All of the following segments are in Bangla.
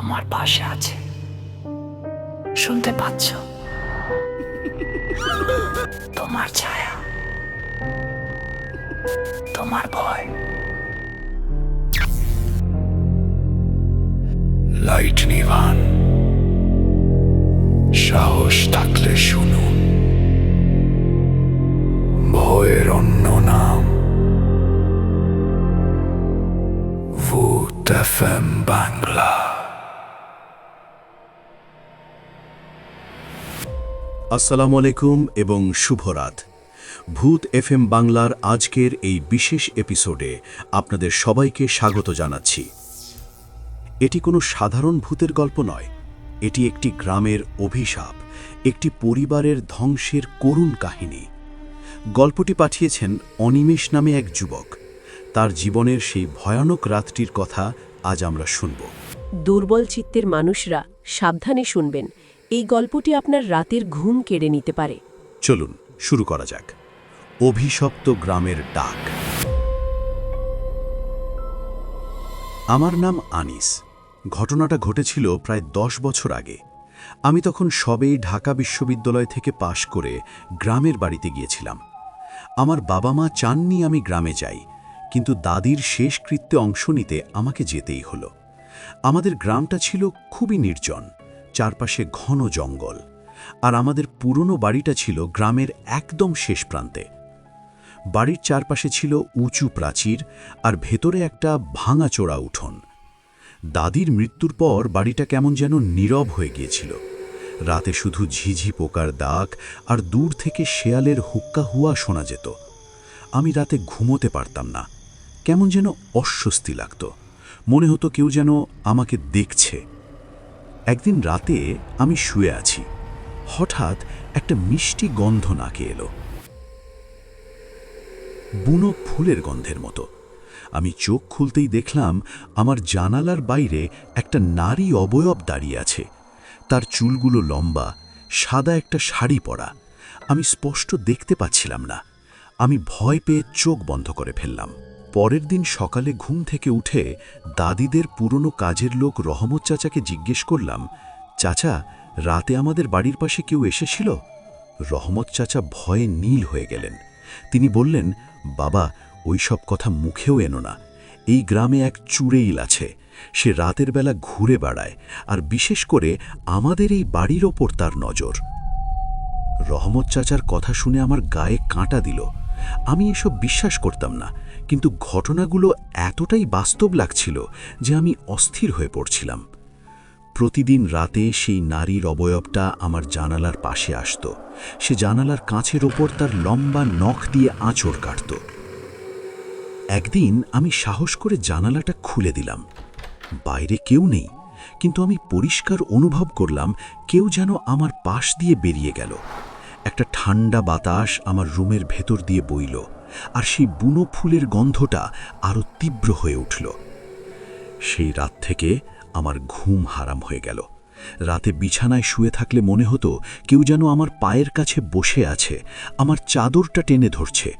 তোমার পাশে আছে, শুনতে পাচ্ছ? তোমার ছায়া, তোমার ভয়। লাইট নিভান, সাহস থাকলে শুনুন, ভয়ের অন্য নাম ভূত FM বাংলা। আসসালামু আলাইকুম এবং শুভরাত। ভূত FM বাংলার আজকের এই বিশেষ এপিসোডে আপনাদের সবাইকে স্বাগত জানাচ্ছি। এটি কোনো সাধারণ ভূতের গল্প নয়, এটি একটি গ্রামের অভিশাপ, একটি পরিবারের ধ্বংসের করুণ কাহিনী। গল্পটি পাঠিয়েছেন অনিমেষ নামে এক যুবক। তার জীবনের সেই ভয়ানক রাতটির কথা আজ আমরা শুনব। দুর্বল চিত্তের মানুষরা সাবধানে শুনবেন, এই গল্পটি আপনার রাতের ঘুম কেড়ে নিতে পারে। চলুন শুরু করা যাক। অভিশপ্ত গ্রামের ডাক। আমার নাম আনিস। ঘটনাটা ঘটেছিল প্রায় 10 বছর আগে। আমি তখন সবেই ঢাকা বিশ্ববিদ্যালয় থেকে পাশ করে গ্রামের বাড়িতে গিয়েছিলাম। আমার বাবা মা চাননি আমি গ্রামে যাই, কিন্তু দাদির শেষকৃত্যে অংশ নিতে আমাকে যেতেই হলো। আমাদের গ্রামটা ছিল খুবই নির্জন, চারপাশে ঘন জঙ্গল, আর আমাদের পুরনো বাড়িটা ছিল গ্রামের একদম শেষ প্রান্তে। বাড়ির চারপাশে ছিল উঁচু প্রাচীর আর ভেতরে একটা ভাঙাচোরা উঠোন। দাদির মৃত্যুর পর বাড়িটা কেমন যেন নীরব হয়ে গিয়েছিল। রাতে শুধু ঝিঝি পোকার ডাক আর দূর থেকে শেয়ালের হুক্কা হুয়া শোনা যেত। আমি রাতে ঘুমোতে পারতাম না, কেমন যেন অস্বস্তি লাগত। মনে হতো কেউ যেন আমাকে দেখছে। একদিন রাতে আমি শুয়ে আছি, হঠাৎ একটা মিষ্টি গন্ধ নাকে এলো, বুনো ফুলের গন্ধের মতো। আমি চোখ খুলতেই দেখলাম আমার জানালার বাইরে একটা নারী অবয়ব দাঁড়িয়ে আছে। তার চুলগুলো লম্বা, সাদা একটা শাড়ি পরা। আমি স্পষ্ট দেখতে পাচ্ছিলাম না। আমি ভয় পেয়ে চোখ বন্ধ করে ফেললাম। পরের দিন সকালে ঘুম থেকে উঠে দাদিদের পুরনো কাজের লোক রহমত চাচাকে জিজ্ঞেস করলাম, চাচা, রাতে আমাদের বাড়ির পাশে কেউ এসেছিল? রহমত চাচা ভয়ে নীল হয়ে গেলেন। তিনি বললেন, বাবা, ওই সব কথা মুখেও এনো না। এই গ্রামে এক চুড়েইল আছে, সে রাতের বেলা ঘুরে বেড়ায়, আর বিশেষ করে আমাদের এই বাড়ির ওপর তার নজর। রহমত চাচার কথা শুনে আমার গায়ে কাঁটা দিল। আমি এসব বিশ্বাস করতাম না, কিন্তু ঘটনাগুলো এতটাই বাস্তব লাগছিল যে আমি অস্থির হয়ে পড়ছিলাম। প্রতিদিন রাতে সেই নারীর অবয়বটা আমার জানালার পাশে আসত। সে জানালার কাঁচের ওপর তার লম্বা নখ দিয়ে আঁচড় কাটত। একদিন আমি সাহস করে জানালাটা খুলে দিলাম। বাইরে কেউ নেই, কিন্তু আমি পরিষ্কার অনুভব করলাম কেউ যেন আমার পাশ দিয়ে বেরিয়ে গেল। একটা ঠান্ডা বাতাস আমার রুমের ভেতর দিয়ে বইল, আর সেই বুনো ফুলের গন্ধটা আরো তীব্র হয়ে উঠল। সেই রাত থেকে আমার ঘুম হারাম হয়ে গেল। রাতে বিছানায় শুয়ে থাকলে মনে হতো কেউ যেন আমার পায়ের কাছে বসে আছে, আমার চাদরটা টেনে ধরছে।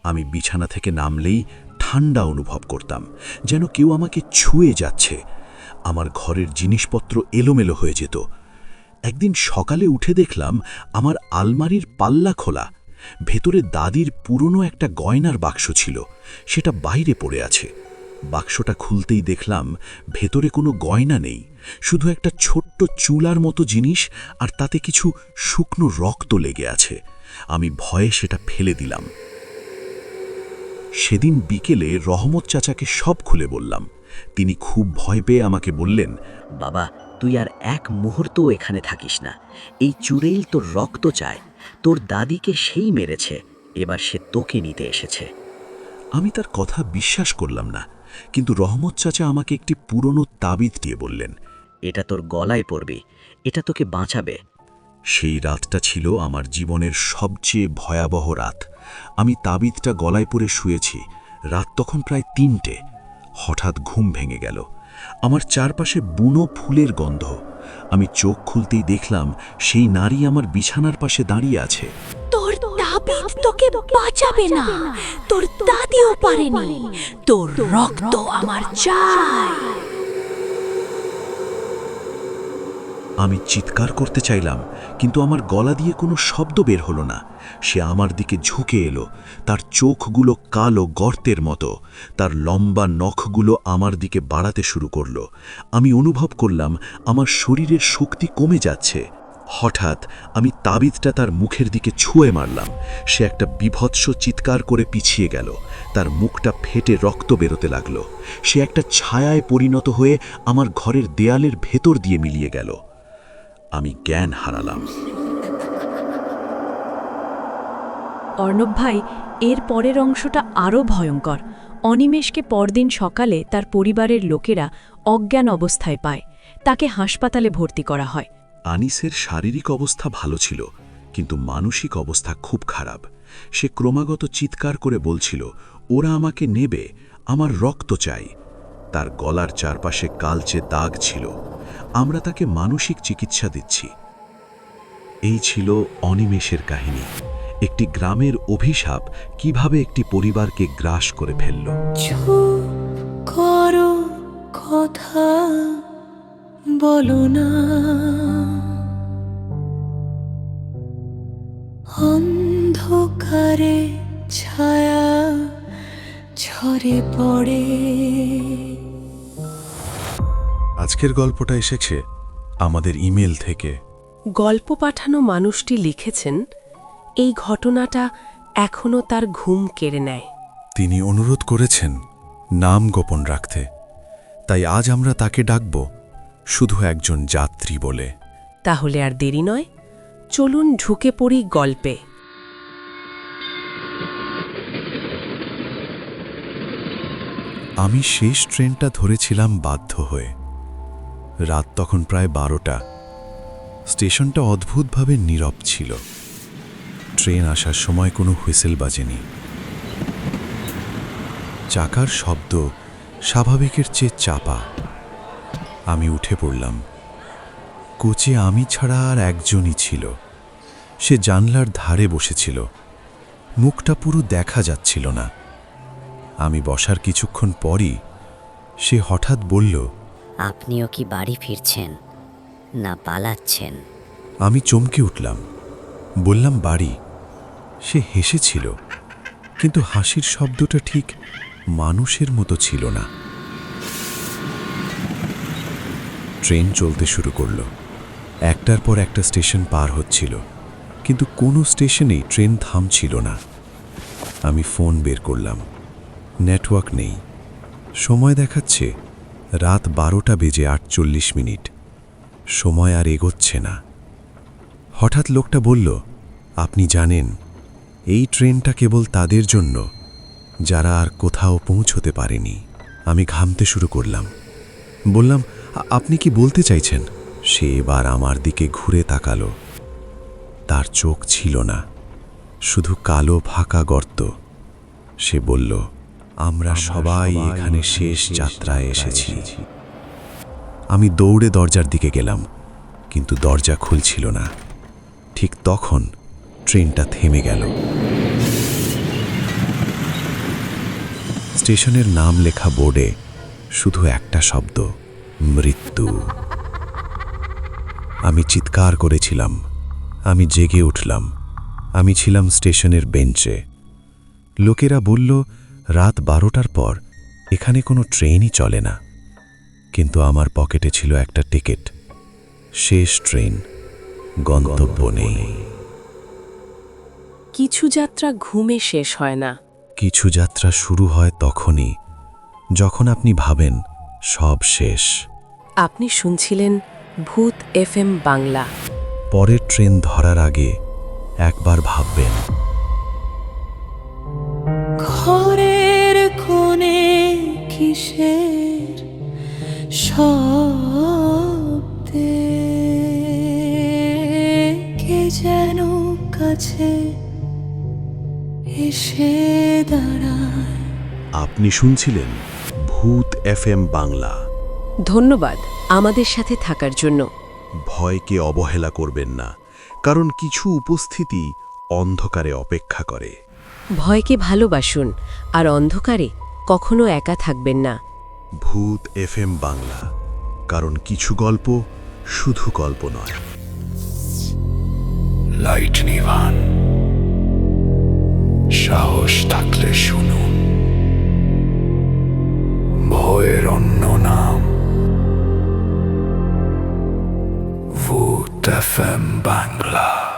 আমি বিছানা থেকে নামলেই ঠান্ডা অনুভব করতাম, যেন কেউ আমাকে ছুঁয়ে যাচ্ছে। আমার ঘরের জিনিসপত্র এলোমেলো হয়ে যেত। একদিন সকালে উঠে দেখলাম আমার আলমারির পাল্লা খোলা। ভেতরে দাদির পুরনো একটা গয়নার বাক্স ছিল, সেটা বাইরে পড়ে আছে। বাক্সটা খুলতেই দেখলাম ভেতরে কোনো গয়না নেই, শুধু একটা ছোট্ট চুলার মতো জিনিস, আর তাতে কিছু শুকনো রক্ত লেগে আছে। আমি ভয়ে সেটা ফেলে দিলাম। সেদিন বিকেলে রহমত চাচাকে সব খুলে বললাম। তিনি খুব ভয় পেয়ে আমাকে বললেন, বাবা, তুই আর এক মুহূর্তও এখানে থাকিস না। এই চুড়েইল তোর রক্ত চায়। তোর দাদিকে সেই মেরেছে, এবার সে তোকে নিতে এসেছে। আমি তার কথা বিশ্বাস করলাম না, কিন্তু রহমত চাচা আমাকে একটি পুরনো তাবিজ দিয়ে বললেন, এটা তোর গলায় পড়বে, এটা তোকে বাঁচাবে। সেই রাতটা ছিল আমার জীবনের সবচেয়ে ভয়াবহ রাত। আমি তাবিজটা গলায় পরে শুয়েছি। রাত তখন প্রায় 3টে। হঠাৎ ঘুম ভেঙে গেল। আমার চারপাশে বুনো ফুলের গন্ধ। আমি চোখ খুলতেই দেখলাম সেই নারী আমার বিছানার পাশে দাঁড়িয়ে আছে। তোর তাবিজ তোকে বাঁচাবে না, তোর দাদিও পারেনি, তোর রক্ত আমার চাই। আমি চিৎকার করতে চাইলাম, কিন্তু আমার গলা দিয়ে কোনো শব্দ বের হলো না। সে আমার দিকে ঝুঁকে এলো, তার চোখগুলো কালো গর্তের মতো, তার লম্বা নখগুলো আমার দিকে বাড়াতে শুরু করলো। আমি অনুভব করলাম আমার শরীরের শক্তি কমে যাচ্ছে। হঠাৎ আমি তাবিজটা তার মুখের দিকে ছুঁয়ে মারলাম। সে একটা বীভৎস চিৎকার করে পিছিয়ে গেল, তার মুখটা ফেটে রক্ত বেরোতে লাগলো। সে একটা ছায়ায় পরিণত হয়ে আমার ঘরের দেয়ালের ভেতর দিয়ে মিলিয়ে গেল। আমি জ্ঞান হারালাম। অর্ণব ভাই, এর পরের অংশটা আরও ভয়ঙ্কর। অনিমেষকে পরদিন সকালে তার পরিবারের লোকেরা অজ্ঞান অবস্থায় পায়। তাকে হাসপাতালে ভর্তি করা হয়। আনিসের শারীরিক অবস্থা ভালো ছিল, কিন্তু মানসিক অবস্থা খুব খারাপ। সে ক্রমাগত চিৎকার করে বলছিল, ওরা আমাকে নেবে, আমার রক্ত চাই। তার গলার চারপাশে কালচে দাগ ছিল। আমরা তাকে মানসিক চিকিৎসা দিচ্ছি। এই ছিল অনিমেষের কাহিনী। একটি গ্রামের অভিশাপ কিভাবে একটি পরিবারকে গ্রাস করে ফেলল। চুপ করো, কথা বলো না। অন্ধকারে ছায়া ঝরে পড়ে। আজকের গল্পটা এসেছে আমাদের ইমেল থেকে। গল্প পাঠানো মানুষটি লিখেছেন, এই ঘটনাটা এখনও তার ঘুম কেড়ে নেয়। তিনি অনুরোধ করেছেন নাম গোপন রাখতে, তাই আজ আমরা তাকে ডাকব শুধু একজন যাত্রী বলে। তাহলে আর দেরি নয়, চলুন ঢুকে পড়ি গল্পে। আমি শেষ ট্রেনটা ধরেছিলাম বাধ্য হয়ে। রাত তখন প্রায় 12টা। স্টেশনটা অদ্ভুতভাবে নীরব ছিল। ট্রেন আসার সময় কোনো হুইসেল বাজেনি। চাকার শব্দ স্বাভাবিকের চেয়ে চাপা। আমি উঠে পড়লাম। কোচে আমি ছাড়া আর একজনই ছিল। সে জানলার ধারে বসেছিল। মুখটা পুরো দেখা যাচ্ছিল না। আমি বসার কিছুক্ষণ পরই সে হঠাৎ বলল, আপনিও কি বাড়ি ফিরছেন না পালাচ্ছেন? আমি চমকে উঠলাম। বললাম, বাড়ি। সে হেসেছিল, কিন্তু হাসির শব্দটা ঠিক মানুষের মতো ছিল না। ট্রেন চলতে শুরু করল। একটার পর একটা স্টেশন পার হচ্ছিল, কিন্তু কোনো স্টেশনেই ট্রেন থামছিল না। আমি ফোন বের করলাম। নেটওয়ার্ক নেই। সময় দেখাচ্ছে রাত 12:48। সময় আর এগোচ্ছে না। হঠাৎ লোকটা বলল, আপনি জানেন, এই ট্রেনটা কেবল তাদের জন্য যারা আর কোথাও পৌঁছতে পারেনি। আমি ঘামতে শুরু করলাম। বললাম, আপনি কি বলতে চাইছেন? সে এবার আমার দিকে ঘুরে তাকালো। তার চোখ ছিল না, শুধু কালো ফাঁকা গর্ত। সে বলল, আমরা সবাই এখানে শেষ যাত্রায় এসেছি। আমি দৌড়ে দরজার দিকে গেলাম, কিন্তু দরজা খুলছিল না। ঠিক তখন ট্রেনটা থেমে গেল। স্টেশনের নাম লেখা বোর্ডে শুধু একটা শব্দ, মৃত্যু। আমি চিৎকার করেছিলাম। আমি জেগে উঠলাম। আমি ছিলাম স্টেশনের বেঞ্চে। লোকেরা বলল, রাত 12টার পর এখানে কোনো ট্রেনই চলে না। কিন্তু আমার পকেটে ছিল একটা টিকিট। শেষ ট্রেন, গন্তব্য নেই। কিছু যাত্রা ঘুমে শেষ হয় না। কিছু যাত্রা শুরু হয় তখনই, যখন আপনি ভাবেন সব শেষ। আপনি শুনছিলেন ভূত FM বাংলা। পরের ট্রেন ধরার আগে একবার ভাববেন। ঘরের কোণে কিসের শব্দে কে যেন কাছে এসে দাঁড়ায়। আপনি শুনছিলেন ভূত FM বাংলা। ধন্যবাদ আমাদের সাথে থাকার জন্য। ভয়কে অবহেলা করবেন না, কারণ কিছু উপস্থিতি অন্ধকারে অপেক্ষা করে। ভয়কে ভালোবাসুন, আর অন্ধকারে কখনো একা থাকবেন না। ভূত FM বাংলা, কারণ কিছু গল্প শুধু গল্প নয়। লাইট নিভান, সাহস থাকলে শুনুন, ভয়ের অন্য নাম ভূত FM বাংলা।